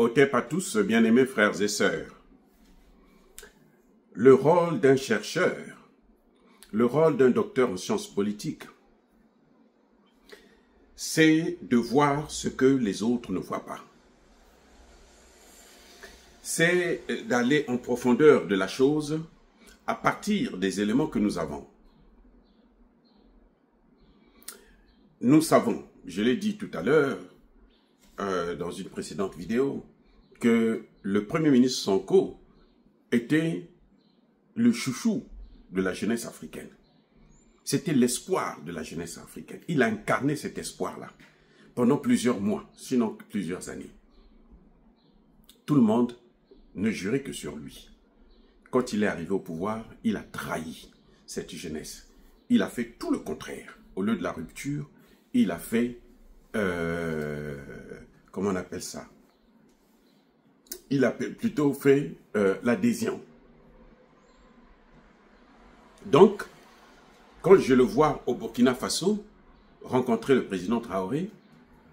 Otep à tous, bien-aimés frères et sœurs. Le rôle d'un chercheur, le rôle d'un docteur en sciences politiques, c'est de voir ce que les autres ne voient pas. C'est d'aller en profondeur de la chose à partir des éléments que nous avons. Nous savons, je l'ai dit tout à l'heure, dans une précédente vidéo, que le Premier ministre Sonko était le chouchou de la jeunesse africaine. C'était l'espoir de la jeunesse africaine. Il a incarné cet espoir-là pendant plusieurs mois, sinon plusieurs années. Tout le monde ne jurait que sur lui. Quand il est arrivé au pouvoir, il a trahi cette jeunesse. Il a fait tout le contraire. Au lieu de la rupture, il a fait, comment on appelle ça? Il a plutôt fait l'adhésion. Donc, quand je le vois au Burkina Faso, rencontrer le président Traoré,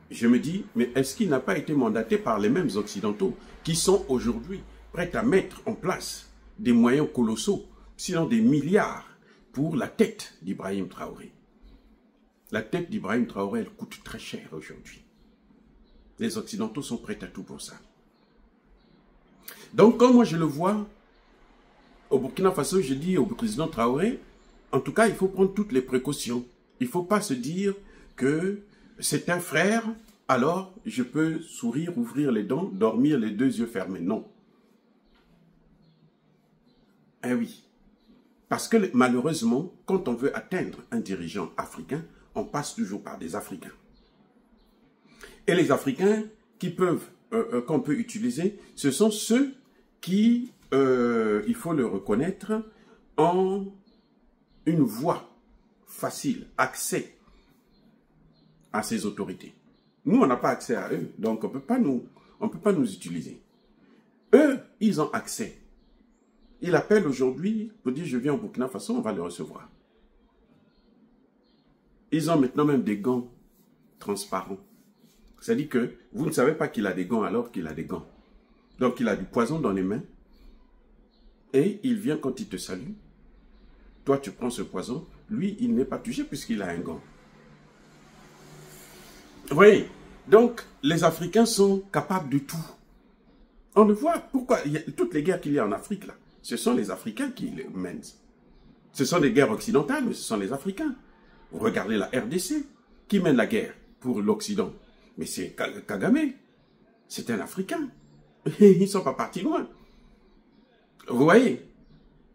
je me dis, mais est-ce qu'il n'a pas été mandaté par les mêmes Occidentaux qui sont aujourd'hui prêts à mettre en place des moyens colossaux, sinon des milliards, pour la tête d'Ibrahim Traoré? La tête d'Ibrahim Traoré, elle coûte très cher aujourd'hui. Les Occidentaux sont prêts à tout pour ça. Donc, quand moi je le vois au Burkina Faso, je dis au président Traoré, en tout cas, il faut prendre toutes les précautions. Il ne faut pas se dire que c'est un frère, alors je peux sourire, ouvrir les dents, dormir les deux yeux fermés. Non. Eh oui. Parce que malheureusement, quand on veut atteindre un dirigeant africain, on passe toujours par des Africains. Et les Africains qu'on peut utiliser, ce sont ceux qui, il faut le reconnaître, ont une voie facile, accès à ces autorités. Nous, on n'a pas accès à eux, donc on ne peut pas nous utiliser. Eux, ils ont accès. Ils appellent aujourd'hui pour dire je viens au Burkina Faso, on va les recevoir. Ils ont maintenant même des gants transparents. C'est-à-dire que vous ne savez pas qu'il a des gants alors qu'il a des gants. Donc il a du poison dans les mains et il vient quand il te salue. Toi, tu prends ce poison. Lui, il n'est pas touché puisqu'il a un gant. Vous voyez? Donc, les Africains sont capables de tout. On le voit. Pourquoi? Toutes les guerres qu'il y a en Afrique, là, ce sont les Africains qui les mènent. Ce sont des guerres occidentales, mais ce sont les Africains. Vous regardez la RDC, qui mène la guerre pour l'Occident. Mais c'est Kagame. C'est un Africain. Ils ne sont pas partis loin. Vous voyez?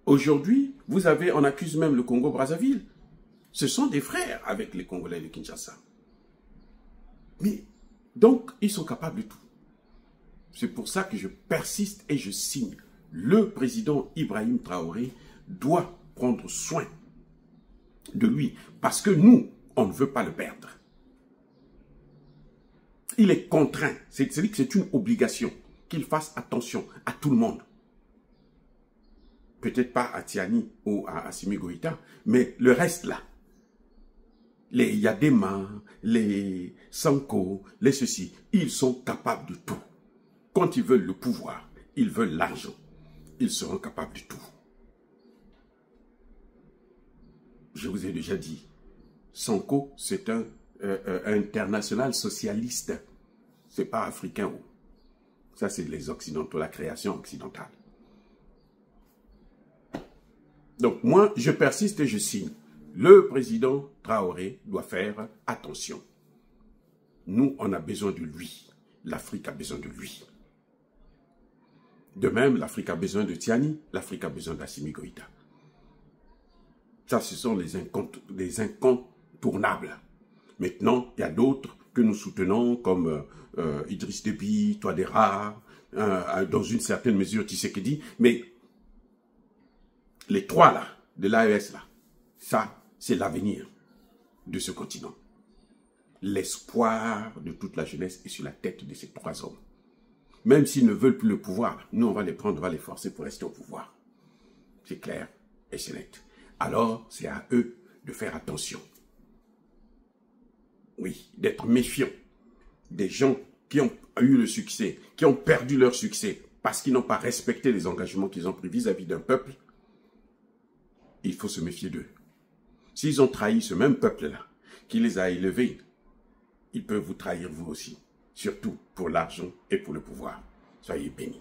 Aujourd'hui, on accuse même le Congo-Brazzaville. Ce sont des frères avec les Congolais de Kinshasa. Mais, donc, ils sont capables de tout. C'est pour ça que je persiste et je signe. Le président Ibrahim Traoré doit prendre soin de lui. Parce que nous, on ne veut pas le perdre. Il est contraint. C'est-à-dire que c'est une obligation qu'il fasse attention à tout le monde. Peut-être pas à Tiani ou à Assimi Goïta, mais le reste là. Les Yadema, les Sanko, les ceci, ils sont capables de tout. Quand ils veulent le pouvoir, ils veulent l'argent, ils seront capables de tout. Je vous ai déjà dit, Sanko, c'est un international socialiste. C'est pas africain. Ça, c'est les Occidentaux, la création occidentale. Donc, moi, je persiste et je signe. Le président Traoré doit faire attention. Nous, on a besoin de lui. L'Afrique a besoin de lui. De même, l'Afrique a besoin de Tiani, l'Afrique a besoin d'Assimi Goïta. Ça, ce sont les incontournables. Maintenant, il y a d'autres que nous soutenons, comme Idriss Déby, Touadéra, dans une certaine mesure Tshisekedi, mais les trois là, de l'AES là, ça, c'est l'avenir de ce continent. L'espoir de toute la jeunesse est sur la tête de ces trois hommes. Même s'ils ne veulent plus le pouvoir, nous on va les prendre, on va les forcer pour rester au pouvoir. C'est clair et c'est net. Alors, c'est à eux de faire attention. Oui, d'être méfiants des gens qui ont eu le succès, qui ont perdu leur succès parce qu'ils n'ont pas respecté les engagements qu'ils ont pris vis-à-vis d'un peuple, il faut se méfier d'eux. S'ils ont trahi ce même peuple-là, qui les a élevés, ils peuvent vous trahir vous aussi, surtout pour l'argent et pour le pouvoir. Soyez bénis.